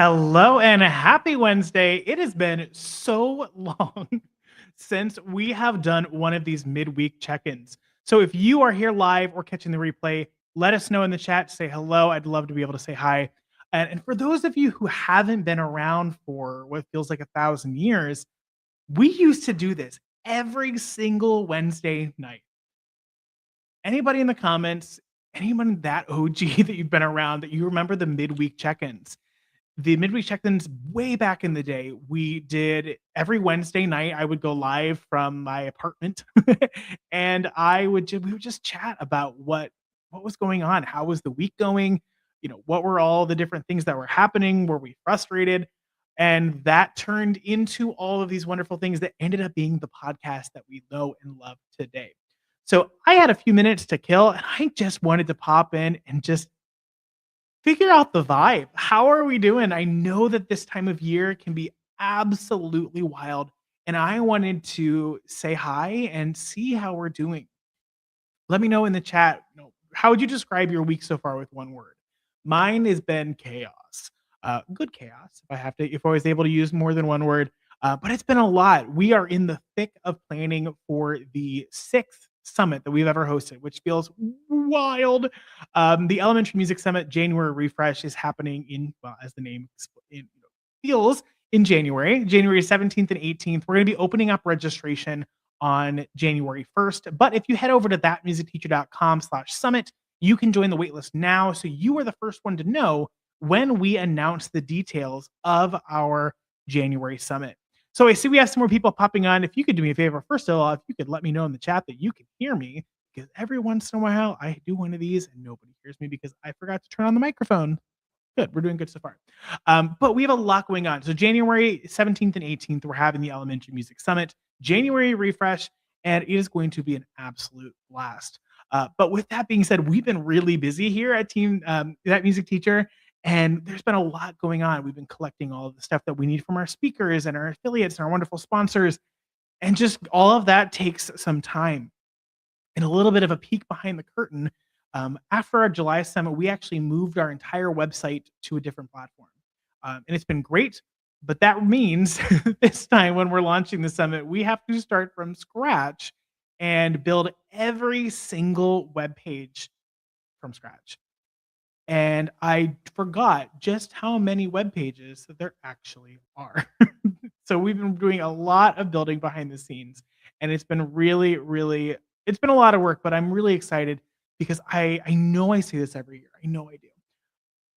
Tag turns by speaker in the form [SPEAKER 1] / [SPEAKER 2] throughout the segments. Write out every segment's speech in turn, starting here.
[SPEAKER 1] Hello and happy Wednesday. It has been so long since we have done one of these midweek check ins. So if you are here live or catching the replay, let us know in the chat. Say hello. I'd love to be able to say hi. And for those of you who haven't been around for what feels like 1,000 years, we used to do this every single Wednesday night. Anybody in the comments, anyone that OG that you've been around that you remember the midweek check ins? The midweek check-ins way back in the day, we did every Wednesday night. I would go live from my apartment, and we would just chat about what was going on. How was the week going? What were all the different things that were happening? Were we frustrated? And that turned into all of these wonderful things that ended up being the podcast that we know and love today. So I had a few minutes to kill, and I just wanted to pop in and just figure out the vibe. How are we doing? I know that this time of year can be absolutely wild, and I wanted to say hi and see how we're doing. Let me know in the chat, how would you describe your week so far with one word? Mine has been chaos. Good chaos, if I was able to use more than one word. But it's been a lot. We are in the thick of planning for the sixth summit that we've ever hosted, which feels wild. The Elementary Music Summit January refresh is happening well, as the name feels, in January 17th and 18th. We're going to be opening up registration on January 1st. But if you head over to thatmusicteacher.com/summit, you can join the waitlist now. So you are the first one to know when we announce the details of our January summit. So I see we have some more people popping on. If you could do me a favor, first of all, if you could let me know in the chat that you can hear me, because every once in a while I do one of these and nobody hears me because I forgot to turn on the microphone. Good. We're doing good so far. But we have a lot going on. So January 17th and 18th, we're having the Elementary Music Summit, January refresh, and it is going to be an absolute blast. But with that being said, we've been really busy here at Team That Music Teacher, and there's been a lot going on. We've been collecting all of the stuff that we need from our speakers and our affiliates and our wonderful sponsors, and just all of that takes some time. And a little bit of a peek behind the curtain, after our July summit, we actually moved our entire website to a different platform. And it's been great, but that means this time when we're launching the summit, we have to start from scratch and build every single web page from scratch. And I forgot just how many web pages that there actually are. So we've been doing a lot of building behind the scenes, and it's been it's been a lot of work, but I'm really excited because I know I say this every year. I know I do.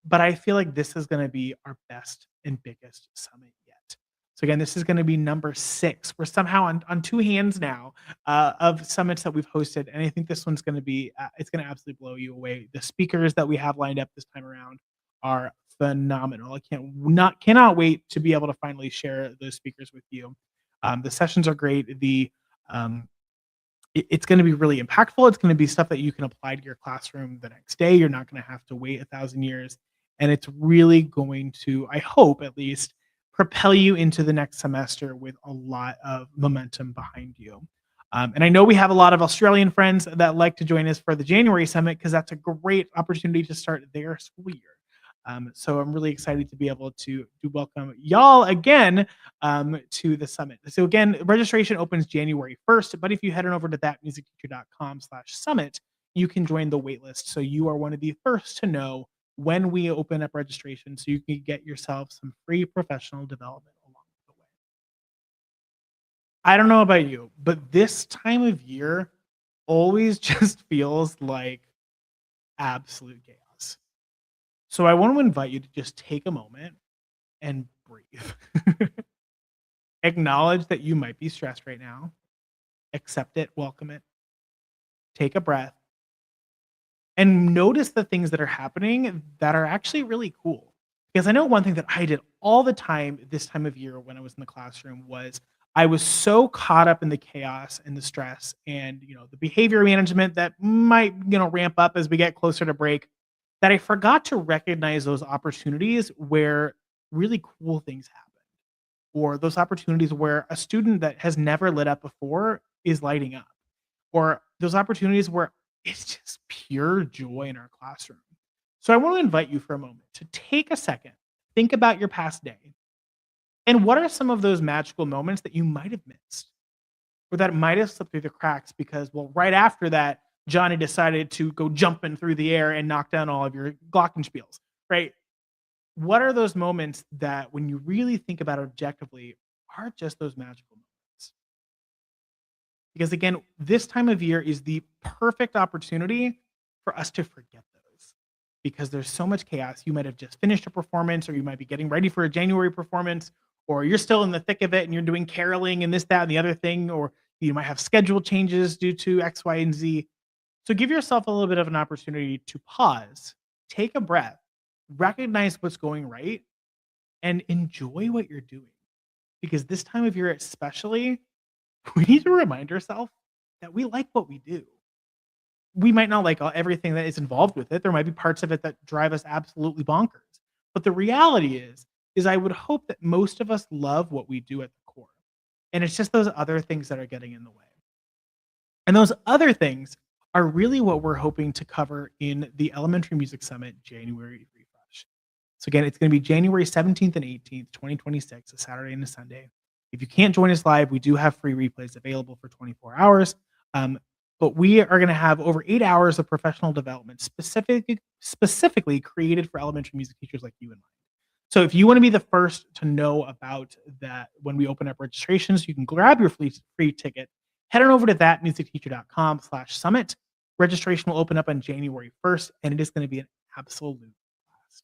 [SPEAKER 1] But I feel like this is gonna be our best and biggest summit yet. So again, this is gonna be number 6. We're somehow on 2 hands now, of summits that we've hosted, and I think this one's gonna be, it's gonna absolutely blow you away. The speakers that we have lined up this time around are phenomenal. I cannot wait to be able to finally share those speakers with you. The sessions are great. Um, it's going to be really impactful. It's going to be stuff that you can apply to your classroom the next day. You're not going to have to wait 1,000 years. And it's really going to, I hope at least, propel you into the next semester with a lot of momentum behind you. And I know we have a lot of Australian friends that like to join us for the January summit because that's a great opportunity to start their school year. So I'm really excited to be able to welcome y'all again to the summit. So again, registration opens January 1st, but if you head on over to thatmusicteacher.com/summit, you can join the waitlist. So you are one of the first to know when we open up registration so you can get yourself some free professional development along the way. I don't know about you, but this time of year always just feels like absolute chaos. So I want to invite you to just take a moment and breathe. Acknowledge that you might be stressed right now. Accept it, welcome it. Take a breath and notice the things that are happening that are actually really cool. Because I know one thing that I did all the time this time of year when I was in the classroom was I was so caught up in the chaos and the stress and the behavior management that might ramp up as we get closer to break, that I forgot to recognize those opportunities where really cool things happen, or those opportunities where a student that has never lit up before is lighting up, or those opportunities where it's just pure joy in our classroom. So I want to invite you for a moment to take a second think about your past day. And what are some of those magical moments that you might have missed or that might have slipped through the cracks because, well, right after that, Johnny decided to go jumping through the air and knock down all of your glockenspiels, right? What are those moments that, when you really think about it objectively, are just those magical moments? Because again, this time of year is the perfect opportunity for us to forget those because there's so much chaos. You might have just finished a performance, or you might be getting ready for a January performance, or you're still in the thick of it and you're doing caroling and this, that, and the other thing, or you might have schedule changes due to X, Y, and Z. So give yourself a little bit of an opportunity to pause, take a breath, recognize what's going right, and enjoy what you're doing. Because this time of year, especially, we need to remind ourselves that we like what we do. We might not like everything that is involved with it. There might be parts of it that drive us absolutely bonkers. But the reality is I would hope that most of us love what we do at the core. And it's just those other things that are getting in the way. And those other things are really what we're hoping to cover in the Elementary Music Summit January refresh. So again, it's going to be January 17th and 18th, 2026, a Saturday and a Sunday. If you can't join us live, we do have free replays available for 24 hours. But we are going to have over 8 hours of professional development specifically created for elementary music teachers like you and mine. So if you want to be the first to know about that when we open up registrations, you can grab your free ticket. Head on over to thatmusicteacher.com/summit. Registration will open up on January 1st, and it is going to be an absolute blast.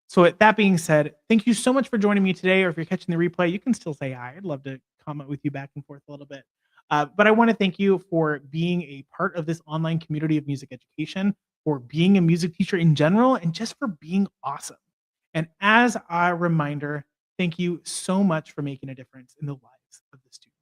[SPEAKER 1] So with that being said, thank you so much for joining me today. Or if you're catching the replay, you can still say hi. I'd love to comment with you back and forth a little bit. But I want to thank you for being a part of this online community of music education, for being a music teacher in general, and just for being awesome. And as a reminder, thank you so much for making a difference in the lives of the students.